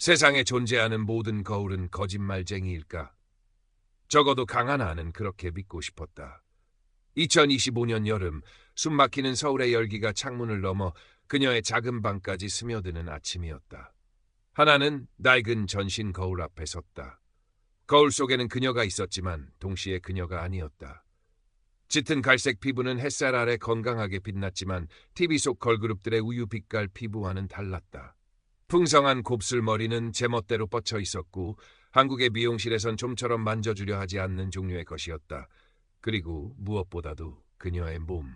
세상에 존재하는 모든 거울은 거짓말쟁이일까? 적어도 강한 아는 그렇게 믿고 싶었다. 2025년 여름, 숨막히는 서울의 열기가 창문을 넘어 그녀의 작은 방까지 스며드는 아침이었다. 하나는 낡은 전신 거울 앞에 섰다. 거울 속에는 그녀가 있었지만 동시에 그녀가 아니었다. 짙은 갈색 피부는 햇살 아래 건강하게 빛났지만 TV 속 걸그룹들의 우유 빛깔 피부와는 달랐다. 풍성한 곱슬머리는 제멋대로 뻗쳐 있었고 한국의 미용실에선 좀처럼 만져주려 하지 않는 종류의 것이었다. 그리고 무엇보다도 그녀의 몸.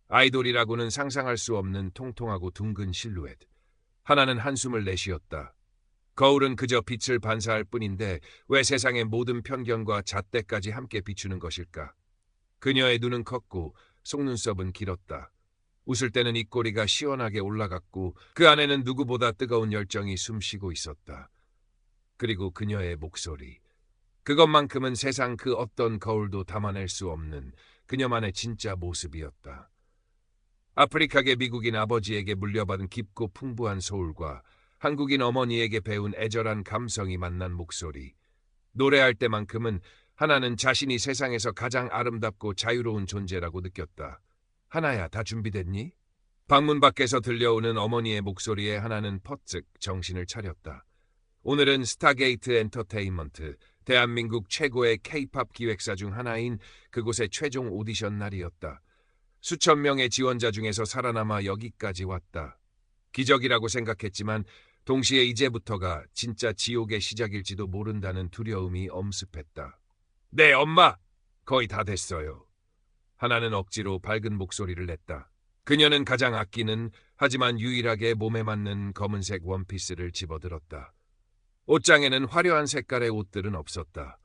아이돌이라고는 상상할 수 없는 통통하고 둥근 실루엣. 하나는 한숨을 내쉬었다. 거울은 그저 빛을 반사할 뿐인데 왜 세상의 모든 편견과 잣대까지 함께 비추는 것일까? 그녀의 눈은 컸고 속눈썹은 길었다. 웃을 때는 입꼬리가 시원하게 올라갔고 그 안에는 누구보다 뜨거운 열정이 숨쉬고 있었다. 그리고 그녀의 목소리. 그것만큼은 세상 그 어떤 거울도 담아낼 수 없는 그녀만의 진짜 모습이었다. 아프리카계 미국인 아버지에게 물려받은 깊고 풍부한 소울과 한국인 어머니에게 배운 애절한 감성이 만난 목소리. 노래할 때만큼은 하나는 자신이 세상에서 가장 아름답고 자유로운 존재라고 느꼈다. 하나야, 다 준비됐니? 방문 밖에서 들려오는 어머니의 목소리에 하나는 퍼뜩 정신을 차렸다. 오늘은 스타게이트 엔터테인먼트, 대한민국 최고의 K-팝 기획사 중 하나인 그곳의 최종 오디션 날이었다. 수천 명의 지원자 중에서 살아남아 여기까지 왔다. 기적이라고 생각했지만 동시에 이제부터가 진짜 지옥의 시작일지도 모른다는 두려움이 엄습했다. 네, 엄마! 거의 다 됐어요. 하나는 억지로 밝은 목소리를 냈다. 그녀는 가장 아끼는 하지만 유일하게 몸에 맞는 검은색 원피스를 집어들었다. 옷장에는 화려한 색깔의 옷들은 없었다.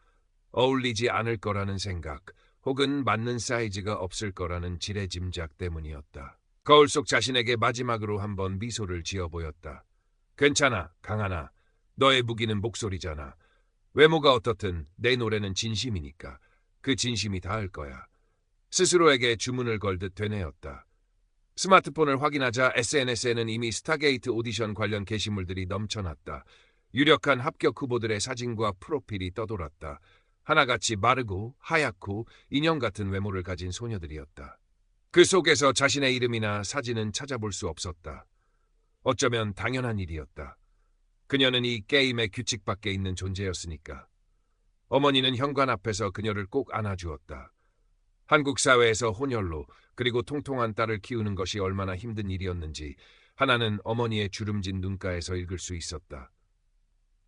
어울리지 않을 거라는 생각 혹은 맞는 사이즈가 없을 거라는 지레짐작 때문이었다. 거울 속 자신에게 마지막으로 한번 미소를 지어 보였다. 괜찮아, 강하나. 너의 무기는 목소리잖아. 외모가 어떻든 내 노래는 진심이니까 그 진심이 닿을 거야. 스스로에게 주문을 걸듯 되뇌었다. 스마트폰을 확인하자 SNS에는 이미 스타게이트 오디션 관련 게시물들이 넘쳐났다. 유력한 합격 후보들의 사진과 프로필이 떠돌았다. 하나같이 마르고 하얗고 인형 같은 외모를 가진 소녀들이었다. 그 속에서 자신의 이름이나 사진은 찾아볼 수 없었다. 어쩌면 당연한 일이었다. 그녀는 이 게임의 규칙 밖에 있는 존재였으니까. 어머니는 현관 앞에서 그녀를 꼭 안아주었다. 한국 사회에서 혼혈로 그리고 통통한 딸을 키우는 것이 얼마나 힘든 일이었는지 하나는 어머니의 주름진 눈가에서 읽을 수 있었다.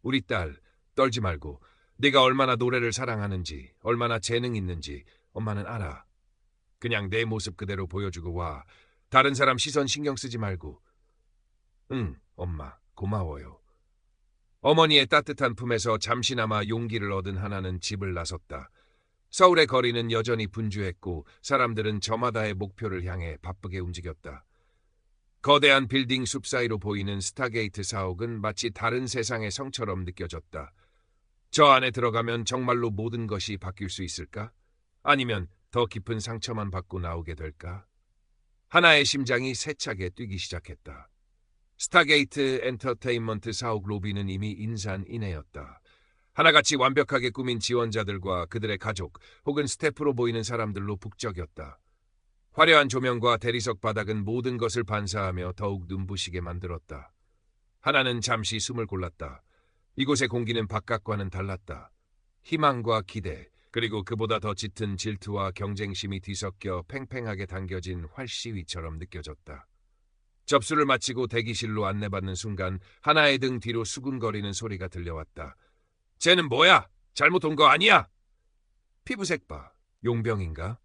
우리 딸, 떨지 말고 네가 얼마나 노래를 사랑하는지, 얼마나 재능 있는지 엄마는 알아. 그냥 내 모습 그대로 보여주고 와. 다른 사람 시선 신경 쓰지 말고. 응, 엄마, 고마워요. 어머니의 따뜻한 품에서 잠시나마 용기를 얻은 하나는 집을 나섰다. 서울의 거리는 여전히 분주했고 사람들은 저마다의 목표를 향해 바쁘게 움직였다. 거대한 빌딩 숲 사이로 보이는 스타게이트 사옥은 마치 다른 세상의 성처럼 느껴졌다. 저 안에 들어가면 정말로 모든 것이 바뀔 수 있을까? 아니면 더 깊은 상처만 받고 나오게 될까? 하나의 심장이 세차게 뛰기 시작했다. 스타게이트 엔터테인먼트 사옥 로비는 이미 인산인해였다. 하나같이 완벽하게 꾸민 지원자들과 그들의 가족 혹은 스태프로 보이는 사람들로 북적였다. 화려한 조명과 대리석 바닥은 모든 것을 반사하며 더욱 눈부시게 만들었다. 하나는 잠시 숨을 골랐다. 이곳의 공기는 바깥과는 달랐다. 희망과 기대, 그리고 그보다 더 짙은 질투와 경쟁심이 뒤섞여 팽팽하게 당겨진 활시위처럼 느껴졌다. 접수를 마치고 대기실로 안내받는 순간 하나의 등 뒤로 수군거리는 소리가 들려왔다. 쟤는 뭐야? 잘못 온 거 아니야? 피부색 봐. 용병인가?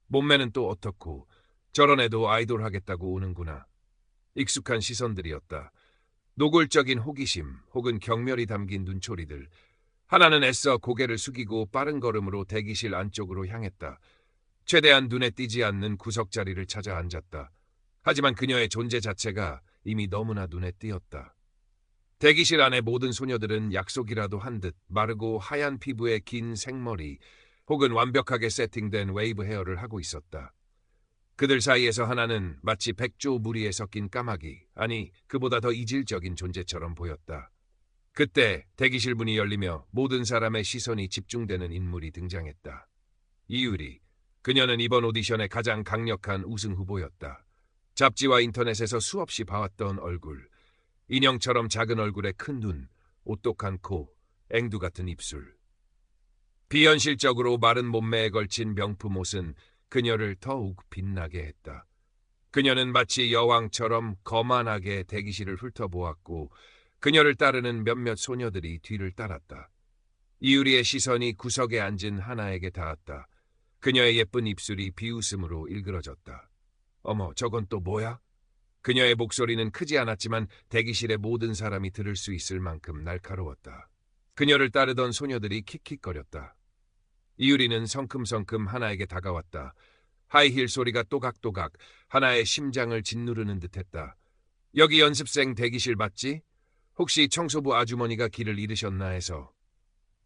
몸매는 또 어떻고 저런 애도 아이돌 하겠다고 오는구나. 익숙한 시선들이었다. 노골적인 호기심 혹은 경멸이 담긴 눈초리들. 하나는 애써 고개를 숙이고 빠른 걸음으로 대기실 안쪽으로 향했다. 최대한 눈에 띄지 않는 구석 자리를 찾아 앉았다. 하지만 그녀의 존재 자체가 이미 너무나 눈에 띄었다. 대기실 안의 모든 소녀들은 약속이라도 한 듯 마르고 하얀 피부에 긴 생머리 혹은 완벽하게 세팅된 웨이브 헤어를 하고 있었다. 그들 사이에서 하나는 마치 백조 무리에 섞인 까마귀, 아니 그보다 더 이질적인 존재처럼 보였다. 그때 대기실 문이 열리며 모든 사람의 시선이 집중되는 인물이 등장했다. 이유리. 그녀는 이번 오디션의 가장 강력한 우승 후보였다. 잡지와 인터넷에서 수없이 봐왔던 얼굴. 인형처럼 작은 얼굴에 큰 눈, 오똑한 코, 앵두 같은 입술. 비현실적으로 마른 몸매에 걸친 명품 옷은 그녀를 더욱 빛나게 했다. 그녀는 마치 여왕처럼 거만하게 대기실을 훑어보았고 그녀를 따르는 몇몇 소녀들이 뒤를 따랐다. 이유리의 시선이 구석에 앉은 하나에게 닿았다. 그녀의 예쁜 입술이 비웃음으로 일그러졌다. 어머, 저건 또 뭐야? 그녀의 목소리는 크지 않았지만 대기실의 모든 사람이 들을 수 있을 만큼 날카로웠다. 그녀를 따르던 소녀들이 킥킥거렸다. 이유리는 성큼성큼 하나에게 다가왔다. 하이힐 소리가 또각또각 하나의 심장을 짓누르는 듯했다. 여기 연습생 대기실 맞지? 혹시 청소부 아주머니가 길을 잃으셨나 해서.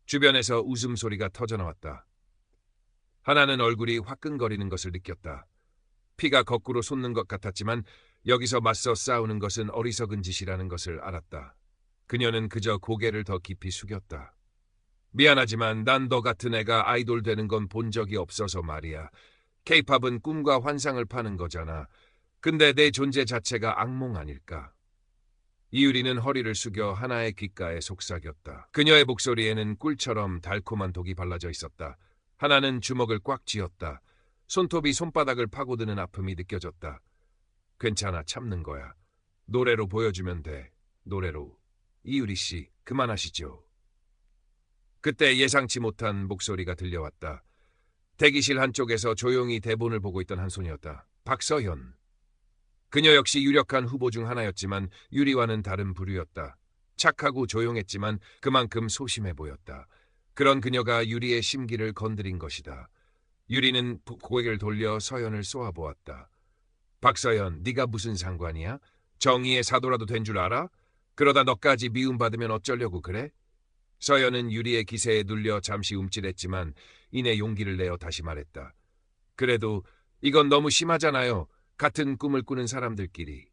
주변에서 웃음소리가 터져나왔다. 하나는 얼굴이 화끈거리는 것을 느꼈다. 피가 거꾸로 솟는 것 같았지만 여기서 맞서 싸우는 것은 어리석은 짓이라는 것을 알았다. 그녀는 그저 고개를 더 깊이 숙였다. 미안하지만 난 너 같은 애가 아이돌 되는 건 본 적이 없어서 말이야. 케이팝은 꿈과 환상을 파는 거잖아. 근데 내 존재 자체가 악몽 아닐까? 이유리는 허리를 숙여 하나의 귓가에 속삭였다. 그녀의 목소리에는 꿀처럼 달콤한 독이 발라져 있었다. 하나는 주먹을 꽉 쥐었다. 손톱이 손바닥을 파고드는 아픔이 느껴졌다. 괜찮아, 참는 거야. 노래로 보여주면 돼. 노래로. 이유리 씨, 그만하시죠. 그때 예상치 못한 목소리가 들려왔다. 대기실 한쪽에서 조용히 대본을 보고 있던 한 소녀였다. 박서현. 그녀 역시 유력한 후보 중 하나였지만 유리와는 다른 부류였다. 착하고 조용했지만 그만큼 소심해 보였다. 그런 그녀가 유리의 심기를 건드린 것이다. 유리는 고개를 돌려 서연을 쏘아보았다. 박서연, 네가 무슨 상관이야? 정의의 사도라도 된 줄 알아? 그러다 너까지 미움받으면 어쩌려고 그래? 서연은 유리의 기세에 눌려 잠시 움찔했지만 이내 용기를 내어 다시 말했다. 그래도 이건 너무 심하잖아요. 같은 꿈을 꾸는 사람들끼리.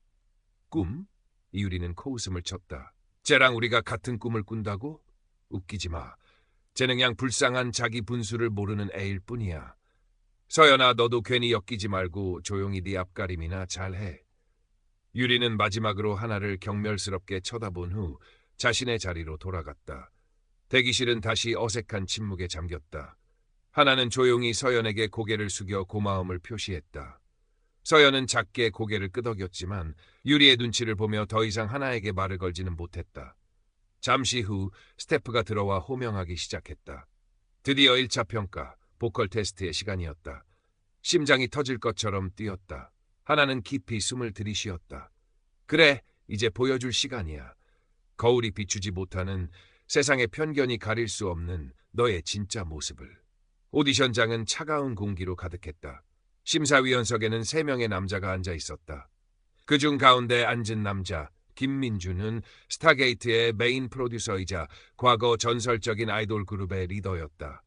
꿈? 이유리는 코웃음을 쳤다. 쟤랑 우리가 같은 꿈을 꾼다고? 웃기지 마. 쟤는 그냥 불쌍한 자기 분수를 모르는 애일 뿐이야. 서연아, 너도 괜히 엮이지 말고 조용히 네 앞가림이나 잘해. 유리는 마지막으로 하나를 경멸스럽게 쳐다본 후 자신의 자리로 돌아갔다. 대기실은 다시 어색한 침묵에 잠겼다. 하나는 조용히 서연에게 고개를 숙여 고마움을 표시했다. 서연은 작게 고개를 끄덕였지만 유리의 눈치를 보며 더 이상 하나에게 말을 걸지는 못했다. 잠시 후 스태프가 들어와 호명하기 시작했다. 드디어 1차 평가, 보컬 테스트의 시간이었다. 심장이 터질 것처럼 뛰었다. 하나는 깊이 숨을 들이쉬었다. 그래, 이제 보여줄 시간이야. 거울이 비추지 못하는, 세상의 편견이 가릴 수 없는 너의 진짜 모습을. 오디션장은 차가운 공기로 가득했다. 심사위원석에는 3명의 남자가 앉아 있었다. 그중 가운데 앉은 남자, 김민주는 스타게이트의 메인 프로듀서이자 과거 전설적인 아이돌 그룹의 리더였다.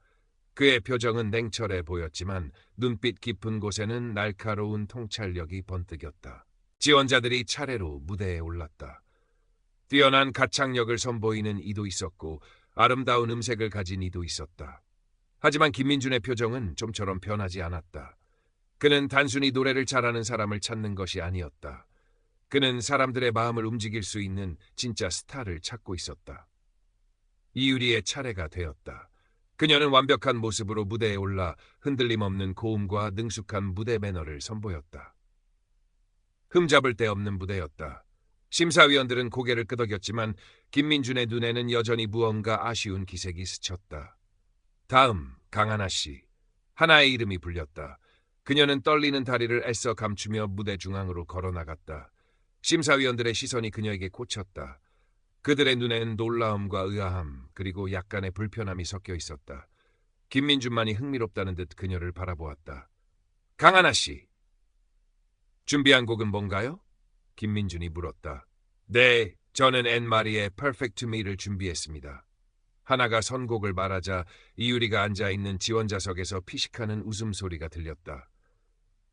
그의 표정은 냉철해 보였지만 눈빛 깊은 곳에는 날카로운 통찰력이 번뜩였다. 지원자들이 차례로 무대에 올랐다. 뛰어난 가창력을 선보이는 이도 있었고 아름다운 음색을 가진 이도 있었다. 하지만 김민준의 표정은 좀처럼 변하지 않았다. 그는 단순히 노래를 잘하는 사람을 찾는 것이 아니었다. 그는 사람들의 마음을 움직일 수 있는 진짜 스타를 찾고 있었다. 이유리의 차례가 되었다. 그녀는 완벽한 모습으로 무대에 올라 흔들림 없는 고음과 능숙한 무대 매너를 선보였다. 흠잡을 데 없는 무대였다. 심사위원들은 고개를 끄덕였지만 김민준의 눈에는 여전히 무언가 아쉬운 기색이 스쳤다. 다음, 강하나 씨. 하나의 이름이 불렸다. 그녀는 떨리는 다리를 애써 감추며 무대 중앙으로 걸어나갔다. 심사위원들의 시선이 그녀에게 꽂혔다. 그들의 눈엔 놀라움과 의아함 그리고 약간의 불편함이 섞여 있었다. 김민준만이 흥미롭다는 듯 그녀를 바라보았다. 강하나 씨. 준비한 곡은 뭔가요? 김민준이 물었다. 네, 저는 앤마리의 Perfect to Me를 준비했습니다. 하나가 선곡을 말하자 이유리가 앉아있는 지원자석에서 피식하는 웃음소리가 들렸다.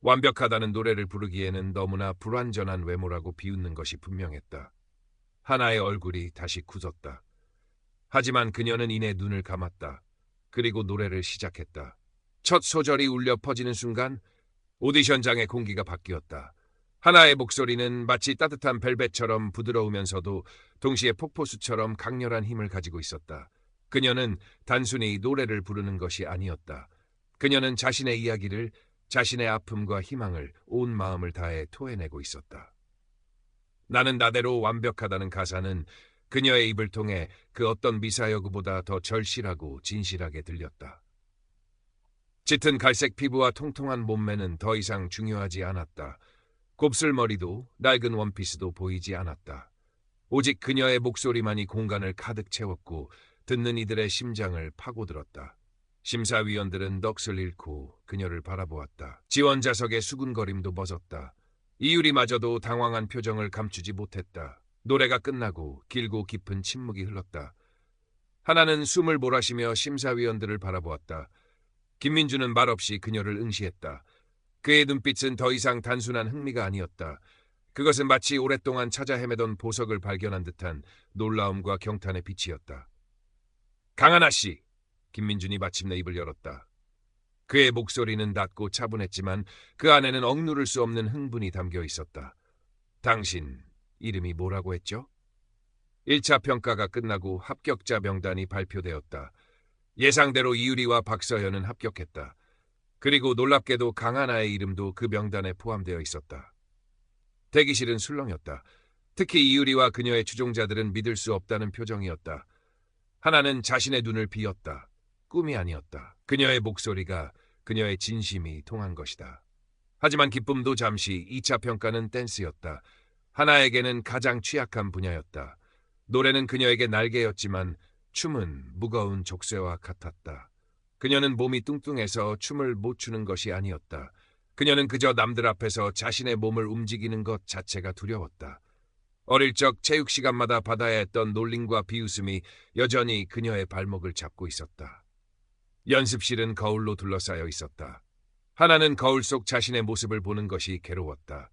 완벽하다는 노래를 부르기에는 너무나 불완전한 외모라고 비웃는 것이 분명했다. 하나의 얼굴이 다시 굳었다. 하지만 그녀는 이내 눈을 감았다. 그리고 노래를 시작했다. 첫 소절이 울려 퍼지는 순간 오디션장의 공기가 바뀌었다. 하나의 목소리는 마치 따뜻한 벨벳처럼 부드러우면서도 동시에 폭포수처럼 강렬한 힘을 가지고 있었다. 그녀는 단순히 노래를 부르는 것이 아니었다. 그녀는 자신의 이야기를, 자신의 아픔과 희망을 온 마음을 다해 토해내고 있었다. 나는 나대로 완벽하다는 가사는 그녀의 입을 통해 그 어떤 미사여구보다 더 절실하고 진실하게 들렸다. 짙은 갈색 피부와 통통한 몸매는 더 이상 중요하지 않았다. 곱슬머리도 낡은 원피스도 보이지 않았다. 오직 그녀의 목소리만이 공간을 가득 채웠고 듣는 이들의 심장을 파고들었다. 심사위원들은 넋을 잃고 그녀를 바라보았다. 지원자석의 수군거림도 멎었다. 이유리마저도 당황한 표정을 감추지 못했다. 노래가 끝나고 길고 깊은 침묵이 흘렀다. 하나는 숨을 몰아쉬며 심사위원들을 바라보았다. 김민주는 말없이 그녀를 응시했다. 그의 눈빛은 더 이상 단순한 흥미가 아니었다. 그것은 마치 오랫동안 찾아 헤매던 보석을 발견한 듯한 놀라움과 경탄의 빛이었다. 강하나 씨! 김민준이 마침내 입을 열었다. 그의 목소리는 낮고 차분했지만 그 안에는 억누를 수 없는 흥분이 담겨 있었다. 당신 이름이 뭐라고 했죠? 1차 평가가 끝나고 합격자 명단이 발표되었다. 예상대로 이유리와 박서연은 합격했다. 그리고 놀랍게도 강하나의 이름도 그 명단에 포함되어 있었다. 대기실은 술렁였다. 특히 이유리와 그녀의 추종자들은 믿을 수 없다는 표정이었다. 하나는 자신의 눈을 비었다. 꿈이 아니었다. 그녀의 목소리가, 그녀의 진심이 통한 것이다. 하지만 기쁨도 잠시. 2차 평가는 댄스였다. 하나에게는 가장 취약한 분야였다. 노래는 그녀에게 날개였지만 춤은 무거운 족쇄와 같았다. 그녀는 몸이 뚱뚱해서 춤을 못 추는 것이 아니었다. 그녀는 그저 남들 앞에서 자신의 몸을 움직이는 것 자체가 두려웠다. 어릴 적 체육 시간마다 받아야 했던 놀림과 비웃음이 여전히 그녀의 발목을 잡고 있었다. 연습실은 거울로 둘러싸여 있었다. 하나는 거울 속 자신의 모습을 보는 것이 괴로웠다.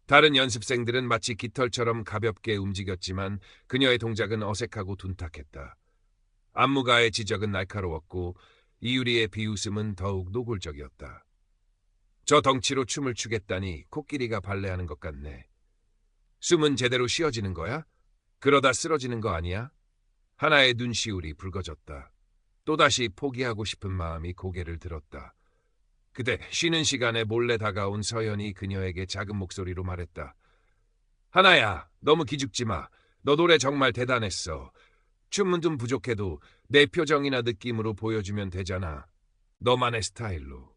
다른 연습생들은 마치 깃털처럼 가볍게 움직였지만 그녀의 동작은 어색하고 둔탁했다. 안무가의 지적은 날카로웠고 이유리의 비웃음은 더욱 노골적이었다. 저 덩치로 춤을 추겠다니 코끼리가 발레하는 것 같네. 숨은 제대로 쉬어지는 거야? 그러다 쓰러지는 거 아니야? 하나의 눈시울이 붉어졌다. 또다시 포기하고 싶은 마음이 고개를 들었다. 그때 쉬는 시간에 몰래 다가온 서연이 그녀에게 작은 목소리로 말했다. 하나야, 너무 기죽지 마. 너 노래 정말 대단했어. 춤은 좀 부족해도 내 표정이나 느낌으로 보여주면 되잖아. 너만의 스타일로.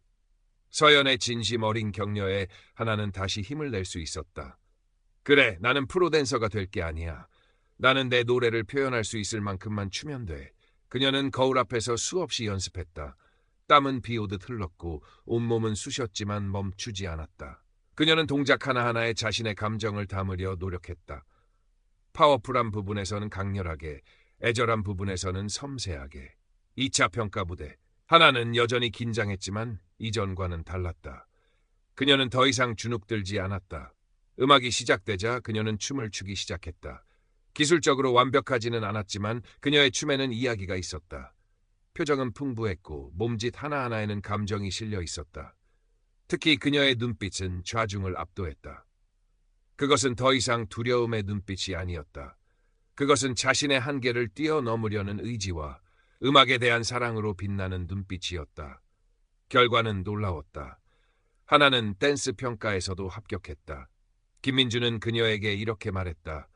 서연의 진심 어린 격려에 하나는 다시 힘을 낼 수 있었다. 그래, 나는 프로댄서가 될 게 아니야. 나는 내 노래를 표현할 수 있을 만큼만 추면 돼. 그녀는 거울 앞에서 수없이 연습했다. 땀은 비 오듯 흘렀고 온몸은 쑤셨지만 멈추지 않았다. 그녀는 동작 하나하나에 자신의 감정을 담으려 노력했다. 파워풀한 부분에서는 강렬하게, 애절한 부분에서는 섬세하게. 2차 평가 무대. 하나는 여전히 긴장했지만 이전과는 달랐다. 그녀는 더 이상 주눅들지 않았다. 음악이 시작되자 그녀는 춤을 추기 시작했다. 기술적으로 완벽하지는 않았지만 그녀의 춤에는 이야기가 있었다. 표정은 풍부했고 몸짓 하나하나에는 감정이 실려 있었다. 특히 그녀의 눈빛은 좌중을 압도했다. 그것은 더 이상 두려움의 눈빛이 아니었다. 그것은 자신의 한계를 뛰어넘으려는 의지와 음악에 대한 사랑으로 빛나는 눈빛이었다. 결과는 놀라웠다. 하나는 댄스 평가에서도 합격했다. 김민주는 그녀에게 이렇게 말했다.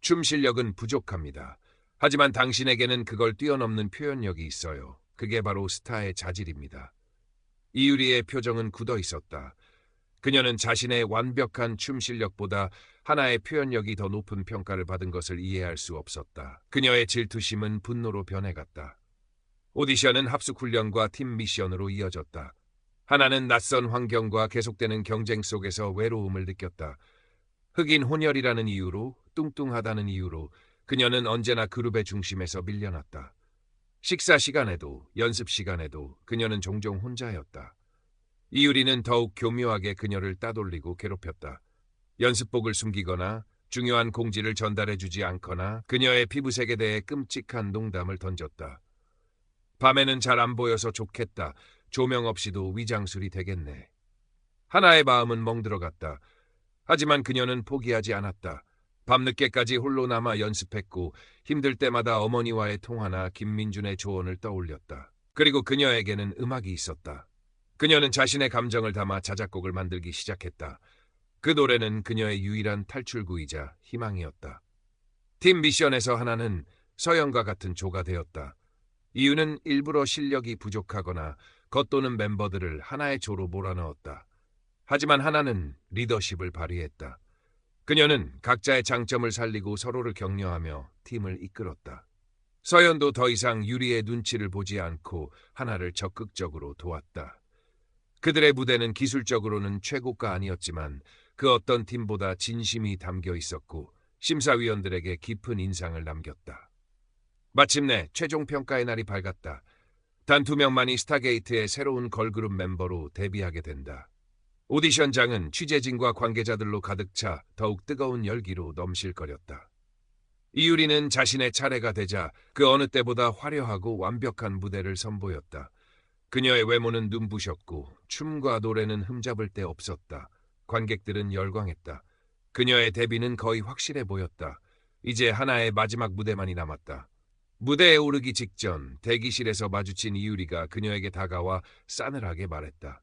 춤 실력은 부족합니다. 하지만 당신에게는 그걸 뛰어넘는 표현력이 있어요. 그게 바로 스타의 자질입니다. 이유리의 표정은 굳어 있었다. 그녀는 자신의 완벽한 춤 실력보다 하나의 표현력이 더 높은 평가를 받은 것을 이해할 수 없었다. 그녀의 질투심은 분노로 변해갔다. 오디션은 합숙 훈련과 팀 미션으로 이어졌다. 하나는 낯선 환경과 계속되는 경쟁 속에서 외로움을 느꼈다. 흑인 혼혈이라는 이유로, 뚱뚱하다는 이유로 그녀는 언제나 그룹의 중심에서 밀려났다. 식사 시간에도, 연습 시간에도 그녀는 종종 혼자였다. 이유리는 더욱 교묘하게 그녀를 따돌리고 괴롭혔다. 연습복을 숨기거나 중요한 공지를 전달해주지 않거나 그녀의 피부색에 대해 끔찍한 농담을 던졌다. 밤에는 잘 안 보여서 좋겠다. 조명 없이도 위장술이 되겠네. 하나의 마음은 멍들어갔다. 하지만 그녀는 포기하지 않았다. 밤늦게까지 홀로 남아 연습했고 힘들 때마다 어머니와의 통화나 김민준의 조언을 떠올렸다. 그리고 그녀에게는 음악이 있었다. 그녀는 자신의 감정을 담아 자작곡을 만들기 시작했다. 그 노래는 그녀의 유일한 탈출구이자 희망이었다. 팀 미션에서 하나는 서영과 같은 조가 되었다. 이유는 일부러 실력이 부족하거나 겉도는 멤버들을 하나의 조로 몰아넣었다. 하지만 하나는 리더십을 발휘했다. 그녀는 각자의 장점을 살리고 서로를 격려하며 팀을 이끌었다. 서연도 더 이상 유리의 눈치를 보지 않고 하나를 적극적으로 도왔다. 그들의 무대는 기술적으로는 최고가 아니었지만 그 어떤 팀보다 진심이 담겨 있었고 심사위원들에게 깊은 인상을 남겼다. 마침내 최종 평가의 날이 밝았다. 단 2명만이 스타게이트의 새로운 걸그룹 멤버로 데뷔하게 된다. 오디션장은 취재진과 관계자들로 가득 차 더욱 뜨거운 열기로 넘실거렸다. 이유리는 자신의 차례가 되자 그 어느 때보다 화려하고 완벽한 무대를 선보였다. 그녀의 외모는 눈부셨고 춤과 노래는 흠잡을 데 없었다. 관객들은 열광했다. 그녀의 데뷔는 거의 확실해 보였다. 이제 하나의 마지막 무대만이 남았다. 무대에 오르기 직전 대기실에서 마주친 이유리가 그녀에게 다가와 싸늘하게 말했다.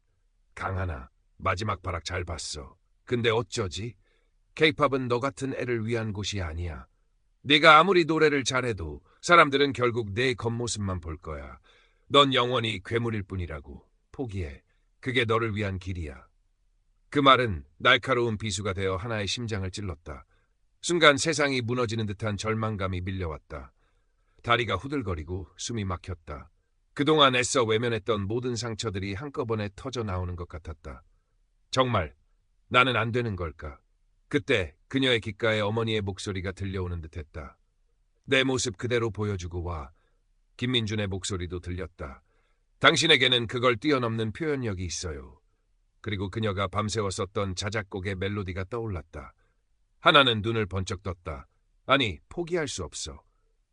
강하나, 마지막 발악 잘 봤어. 근데 어쩌지? 케이팝은 너 같은 애를 위한 곳이 아니야. 네가 아무리 노래를 잘해도 사람들은 결국 내 겉모습만 볼 거야. 넌 영원히 괴물일 뿐이라고. 포기해. 그게 너를 위한 길이야. 그 말은 날카로운 비수가 되어 하나의 심장을 찔렀다. 순간 세상이 무너지는 듯한 절망감이 밀려왔다. 다리가 후들거리고 숨이 막혔다. 그동안 애써 외면했던 모든 상처들이 한꺼번에 터져 나오는 것 같았다. 정말 나는 안 되는 걸까? 그때 그녀의 귓가에 어머니의 목소리가 들려오는 듯했다. 내 모습 그대로 보여주고 와. 김민준의 목소리도 들렸다. 당신에게는 그걸 뛰어넘는 표현력이 있어요. 그리고 그녀가 밤새워 썼던 자작곡의 멜로디가 떠올랐다. 하나는 눈을 번쩍 떴다. 아니, 포기할 수 없어.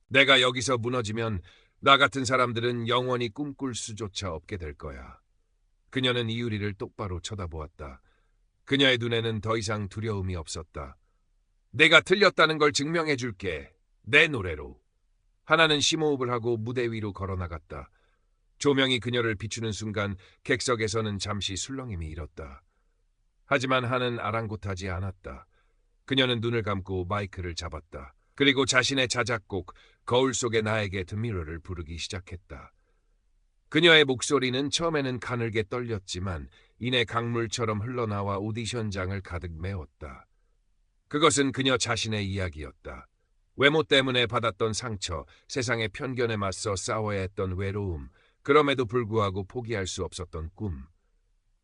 내가 여기서 무너지면 나 같은 사람들은 영원히 꿈꿀 수조차 없게 될 거야. 그녀는 이유리를 똑바로 쳐다보았다. 그녀의 눈에는 더 이상 두려움이 없었다. 내가 틀렸다는 걸 증명해 줄게. 내 노래로. 하나는 심호흡을 하고 무대 위로 걸어나갔다. 조명이 그녀를 비추는 순간 객석에서는 잠시 술렁임이 일었다. 하지만 하는 아랑곳하지 않았다. 그녀는 눈을 감고 마이크를 잡았다. 그리고 자신의 자작곡 거울 속의 나에게 드미러를 부르기 시작했다. 그녀의 목소리는 처음에는 가늘게 떨렸지만 이내 강물처럼 흘러나와 오디션장을 가득 메웠다. 그것은 그녀 자신의 이야기였다. 외모 때문에 받았던 상처, 세상의 편견에 맞서 싸워야 했던 외로움, 그럼에도 불구하고 포기할 수 없었던 꿈.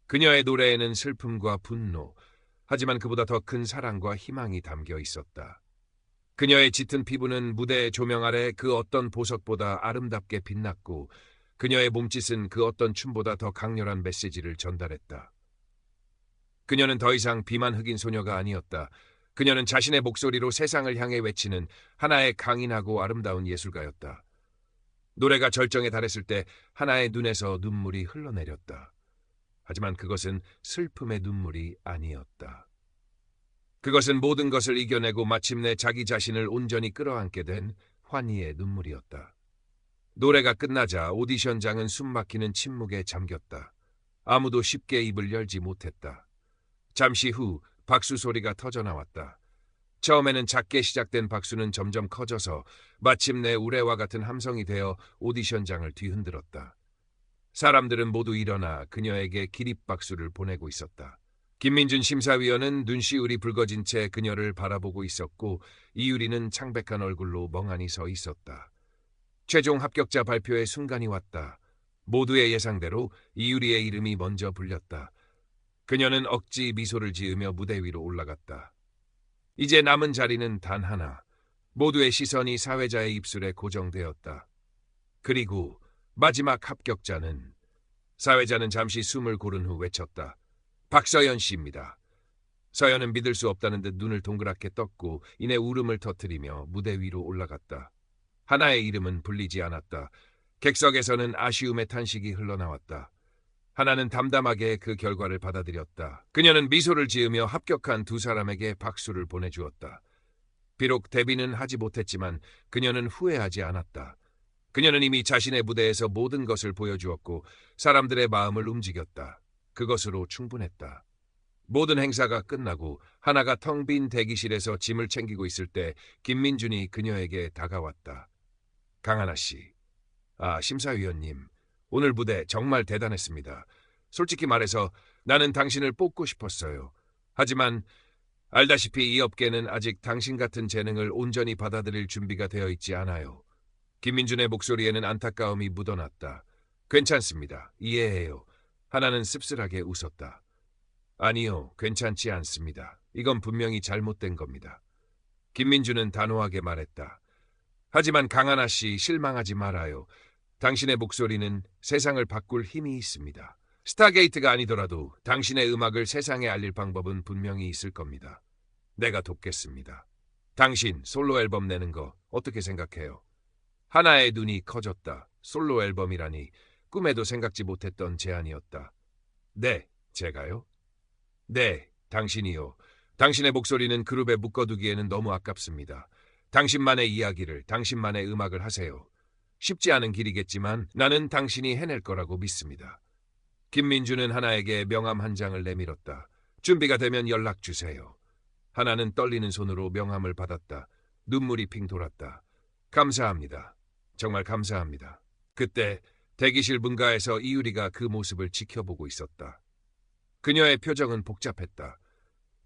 그녀의 노래에는 슬픔과 분노, 하지만 그보다 더 큰 사랑과 희망이 담겨 있었다. 그녀의 짙은 피부는 무대의 조명 아래 그 어떤 보석보다 아름답게 빛났고 그녀의 몸짓은 그 어떤 춤보다 더 강렬한 메시지를 전달했다. 그녀는 더 이상 비만 흑인 소녀가 아니었다. 그녀는 자신의 목소리로 세상을 향해 외치는 하나의 강인하고 아름다운 예술가였다. 노래가 절정에 달했을 때 하나의 눈에서 눈물이 흘러내렸다. 하지만 그것은 슬픔의 눈물이 아니었다. 그것은 모든 것을 이겨내고 마침내 자기 자신을 온전히 끌어안게 된 환희의 눈물이었다. 노래가 끝나자 오디션장은 숨막히는 침묵에 잠겼다. 아무도 쉽게 입을 열지 못했다. 잠시 후 박수 소리가 터져나왔다. 처음에는 작게 시작된 박수는 점점 커져서 마침내 우레와 같은 함성이 되어 오디션장을 뒤흔들었다. 사람들은 모두 일어나 그녀에게 기립박수를 보내고 있었다. 김민준 심사위원은 눈시울이 붉어진 채 그녀를 바라보고 있었고 이유리는 창백한 얼굴로 멍하니 서 있었다. 최종 합격자 발표의 순간이 왔다. 모두의 예상대로 이유리의 이름이 먼저 불렸다. 그녀는 억지 미소를 지으며 무대 위로 올라갔다. 이제 남은 자리는 단 하나. 모두의 시선이 사회자의 입술에 고정되었다. 그리고 마지막 합격자는 사회자는 잠시 숨을 고른 후 외쳤다. 박서연 씨입니다. 서연은 믿을 수 없다는 듯 눈을 동그랗게 떴고 이내 울음을 터뜨리며 무대 위로 올라갔다. 하나의 이름은 불리지 않았다. 객석에서는 아쉬움의 탄식이 흘러나왔다. 하나는 담담하게 그 결과를 받아들였다. 그녀는 미소를 지으며 합격한 두 사람에게 박수를 보내주었다. 비록 데뷔는 하지 못했지만 그녀는 후회하지 않았다. 그녀는 이미 자신의 무대에서 모든 것을 보여주었고 사람들의 마음을 움직였다. 그것으로 충분했다. 모든 행사가 끝나고 하나가 텅 빈 대기실에서 짐을 챙기고 있을 때 김민준이 그녀에게 다가왔다. 강하나 씨, 심사위원님, 오늘 무대 정말 대단했습니다. 솔직히 말해서 나는 당신을 뽑고 싶었어요. 하지만 알다시피 이 업계는 아직 당신 같은 재능을 온전히 받아들일 준비가 되어 있지 않아요. 김민준의 목소리에는 안타까움이 묻어났다. 괜찮습니다. 이해해요. 하나는 씁쓸하게 웃었다. 아니요, 괜찮지 않습니다. 이건 분명히 잘못된 겁니다. 김민준은 단호하게 말했다. 하지만 강하나 씨, 실망하지 말아요. 당신의 목소리는 세상을 바꿀 힘이 있습니다. 스타게이트가 아니더라도 당신의 음악을 세상에 알릴 방법은 분명히 있을 겁니다. 내가 돕겠습니다. 당신 솔로 앨범 내는 거 어떻게 생각해요? 하나의 눈이 커졌다. 솔로 앨범이라니 꿈에도 생각지 못했던 제안이었다. 네, 제가요? 네, 당신이요. 당신의 목소리는 그룹에 묶어두기에는 너무 아깝습니다. 당신만의 이야기를, 당신만의 음악을 하세요. 쉽지 않은 길이겠지만 나는 당신이 해낼 거라고 믿습니다. 김민준은 하나에게 명함 한 장을 내밀었다. 준비가 되면 연락 주세요. 하나는 떨리는 손으로 명함을 받았다. 눈물이 핑 돌았다. 감사합니다. 정말 감사합니다. 그때 대기실 문가에서 이유리가 그 모습을 지켜보고 있었다. 그녀의 표정은 복잡했다.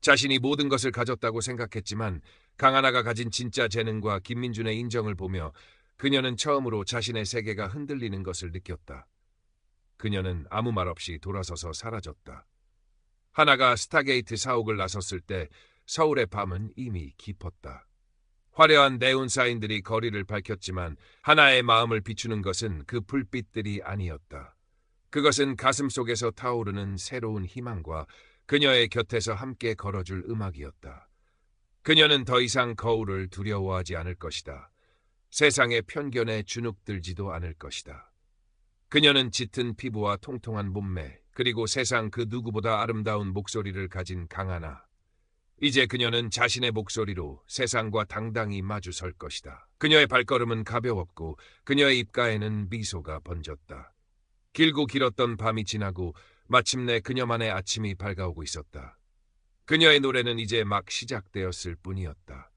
자신이 모든 것을 가졌다고 생각했지만 강하나가 가진 진짜 재능과 김민준의 인정을 보며 그녀는 처음으로 자신의 세계가 흔들리는 것을 느꼈다. 그녀는 아무 말 없이 돌아서서 사라졌다. 하나가 스타게이트 사옥을 나섰을 때 서울의 밤은 이미 깊었다. 화려한 네온 사인들이 거리를 밝혔지만 하나의 마음을 비추는 것은 그 불빛들이 아니었다. 그것은 가슴 속에서 타오르는 새로운 희망과 그녀의 곁에서 함께 걸어줄 음악이었다. 그녀는 더 이상 거울을 두려워하지 않을 것이다. 세상의 편견에 주눅들지도 않을 것이다. 그녀는 짙은 피부와 통통한 몸매, 그리고 세상 그 누구보다 아름다운 목소리를 가진 강하나. 이제 그녀는 자신의 목소리로 세상과 당당히 마주설 것이다. 그녀의 발걸음은 가벼웠고 그녀의 입가에는 미소가 번졌다. 길고 길었던 밤이 지나고 마침내 그녀만의 아침이 밝아오고 있었다. 그녀의 노래는 이제 막 시작되었을 뿐이었다.